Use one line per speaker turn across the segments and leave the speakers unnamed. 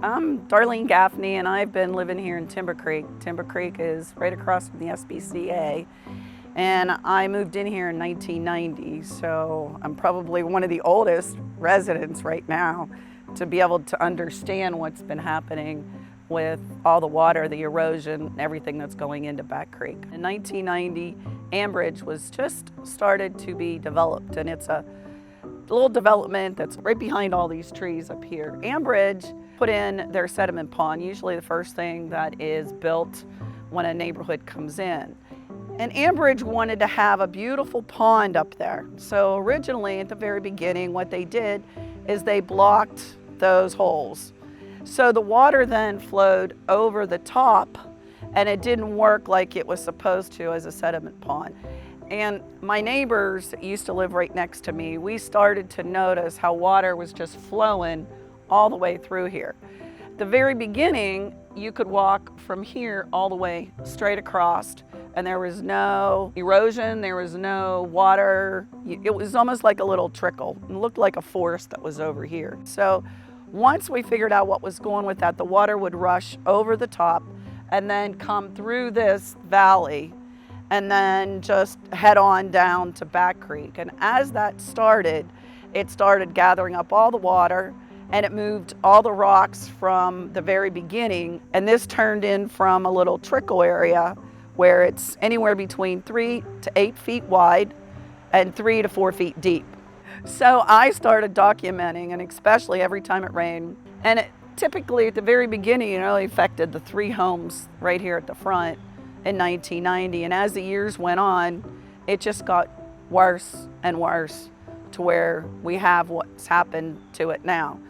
I'm Darlene Gaffney, and I've been living here in Timber Creek. Timber Creek is right across from the SPCA, and I moved in here in 1990, so I'm probably one of the oldest residents right now to be able to understand what's been happening with all the water, the erosion, everything that's going into Back Creek. In 1990, Ambridge was just started to be developed, and it's a little development that's right behind all these trees up here. Ambridge put in their sediment pond, usually the first thing that is built when a neighborhood comes in. And Ambridge wanted to have a beautiful pond up there. So originally at the very beginning, what they did is they blocked those holes. So the water then flowed over the top, and it didn't work like it was supposed to as a sediment pond. And my neighbors that used to live right next to me, we started to notice how water was just flowing all the way through here. The very beginning, you could walk from here all the way straight across, and there was no erosion, there was no water. It was almost like a little trickle. It looked like a forest that was over here. So once we figured out what was going with that, the water would rush over the top and then come through this valley and then just head on down to Back Creek. And as that started, it started gathering up all the water, and it moved all the rocks from the very beginning. And this turned in from a little trickle area where it's anywhere between 3 to 8 feet wide and 3 to 4 feet deep. So I started documenting, and especially every time it rained. And it typically at the very beginning, it only affected the 3 homes right here at the front in 1990. And as the years went on, it just got worse and worse to where we have what's happened to it now.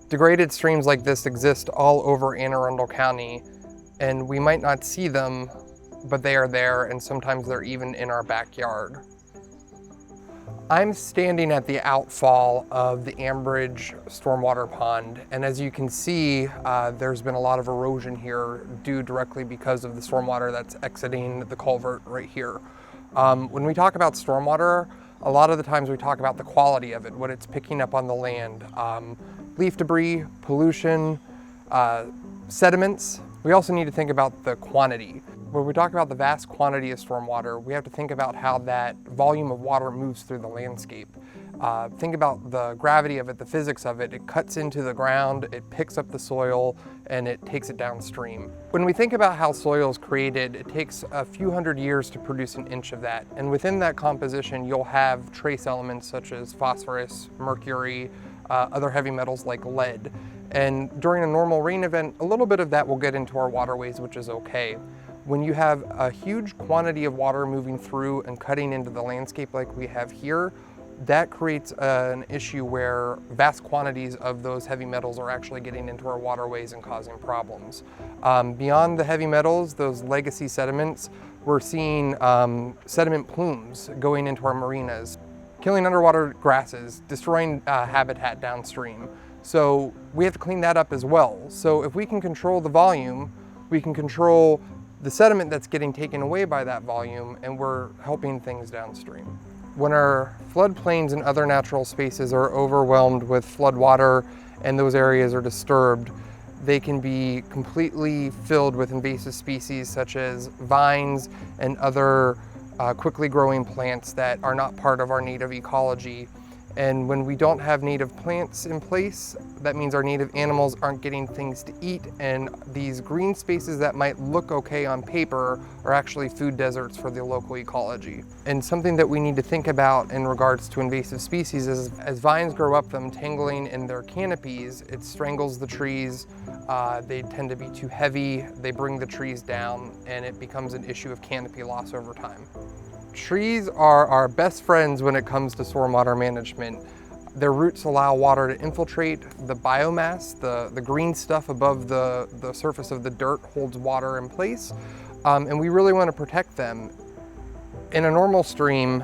Degraded streams like this exist all over Anne Arundel County, and we might not see them, but they are there, and sometimes they're even in our backyard. I'm standing at the outfall of the Ambridge stormwater pond, and as you can see, there's been a lot of erosion here due directly because of the stormwater that's exiting the culvert right here. When we talk about stormwater, a lot of the times we talk about the quality of it, what it's picking up on the land. Leaf debris, pollution, sediments. We also need to think about the quantity. When we talk about the vast quantity of stormwater, we have to think about how that volume of water moves through the landscape. Think about the gravity of it, the physics of it. It cuts into the ground, it picks up the soil, and it takes it downstream. When we think about how soil is created, it takes a few hundred years to produce an inch of that. And within that composition, you'll have trace elements such as phosphorus, mercury, other heavy metals like lead. And during a normal rain event, a little bit of that will get into our waterways, which is okay. When you have a huge quantity of water moving through and cutting into the landscape like we have here, that creates an issue where vast quantities of those heavy metals are actually getting into our waterways and causing problems. Beyond the heavy metals, those legacy sediments, we're seeing sediment plumes going into our marinas, killing underwater grasses, destroying habitat downstream. So we have to clean that up as well. So if we can control the volume, we can control the sediment that's getting taken away by that volume, and we're helping things downstream. When our floodplains and other natural spaces are overwhelmed with floodwater and those areas are disturbed, they can be completely filled with invasive species such as vines and other quickly growing plants that are not part of our native ecology. And when we don't have native plants in place, that means our native animals aren't getting things to eat, and these green spaces that might look okay on paper are actually food deserts for the local ecology. And something that we need to think about in regards to invasive species is as vines grow up them tangling in their canopies, it strangles the trees, they tend to be too heavy, they bring the trees down, and it becomes an issue of canopy loss over time. Trees are our best friends when it comes to stormwater management. Their roots allow water to infiltrate the biomass, the green stuff above the surface of the dirt holds water in place, and we really want to protect them. In a normal stream,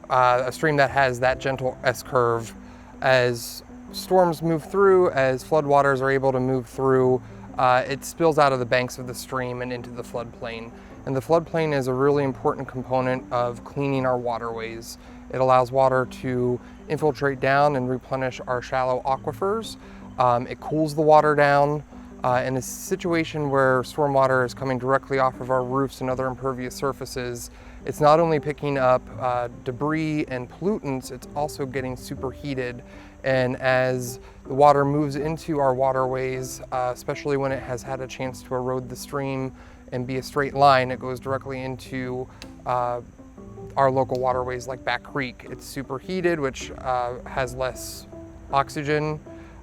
a stream that has that gentle S-curve, as storms move through, as floodwaters are able to move through, it spills out of the banks of the stream and into the floodplain. And the floodplain is a really important component of cleaning our waterways. It allows water to infiltrate down and replenish our shallow aquifers. It cools the water down. In a situation where stormwater is coming directly off of our roofs and other impervious surfaces, it's not only picking up debris and pollutants, it's also getting superheated. And as the water moves into our waterways, especially when it has had a chance to erode the stream and be a straight line, it goes directly into our local waterways like Back Creek. It's superheated, which has less oxygen.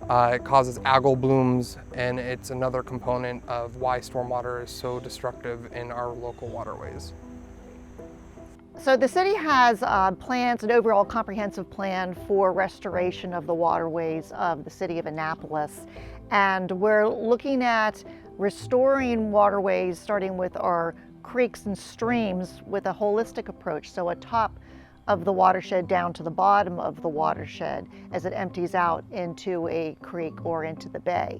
It causes algal blooms, and it's another component of why stormwater is so destructive in our local waterways.
So the city has plans, an overall comprehensive plan for restoration of the waterways of the city of Annapolis. And we're looking at restoring waterways, starting with our creeks and streams with a holistic approach. So a top of the watershed down to the bottom of the watershed as it empties out into a creek or into the bay.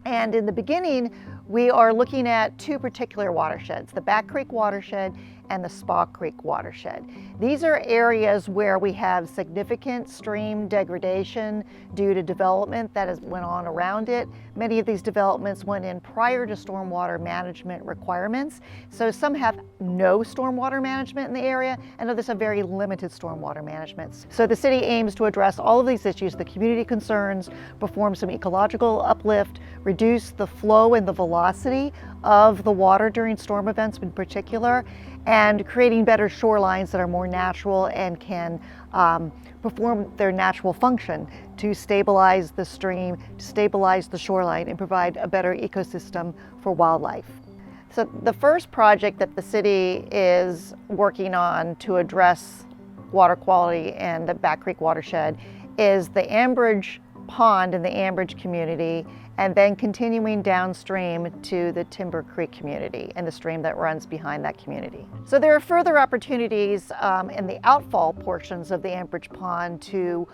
And in the beginning, we are looking at two particular watersheds, the Back Creek watershed and the Spa Creek watershed. These are areas where we have significant stream degradation due to development that has went on around it. Many of these developments went in prior to stormwater management requirements. So some have no stormwater management in the area, and others have very limited stormwater management. So the city aims to address all of these issues, the community concerns, perform some ecological uplift, reduce the flow and the velocity of the water during storm events in particular, and creating better shorelines that are more natural and can perform their natural function to stabilize the stream, to stabilize the shoreline, and provide a better ecosystem for wildlife. So the first project that the city is working on to address water quality in the Back Creek watershed is the Ambridge Pond in the Ambridge community, and then continuing downstream to the Timber Creek community and the stream that runs behind that community. So there are further opportunities in the outfall portions of the Ambridge Pond to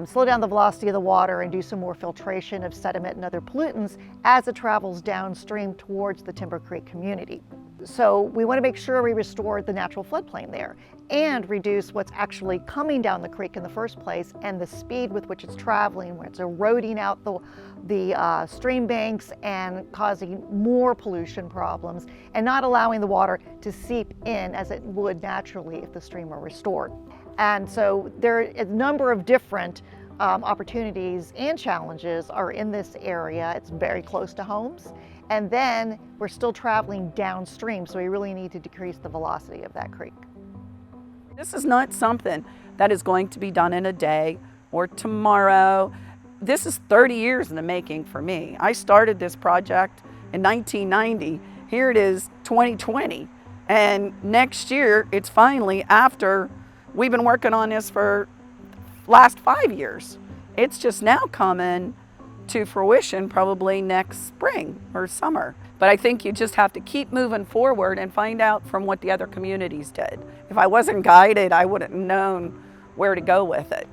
slow down the velocity of the water and do some more filtration of sediment and other pollutants as it travels downstream towards the Timber Creek community. So we want to make sure we restore the natural floodplain there and reduce what's actually coming down the creek in the first place and the speed with which it's traveling, where it's eroding out the stream banks and causing more pollution problems and not allowing the water to seep in as it would naturally if the stream were restored. And so there are a number of different opportunities and challenges are in this area. It's very close to homes. And then we're still traveling downstream, so we really need to decrease the velocity of that creek.
This is not something that is going to be done in a day or tomorrow. This is 30 years in the making for me. I started this project in 1990. Here it is 2020. And next year, it's finally after we've been working on this for last 5 years. It's just now coming to fruition probably next spring or summer. But I think you just have to keep moving forward and find out from what the other communities did. If I wasn't guided, I wouldn't have known where to go with it.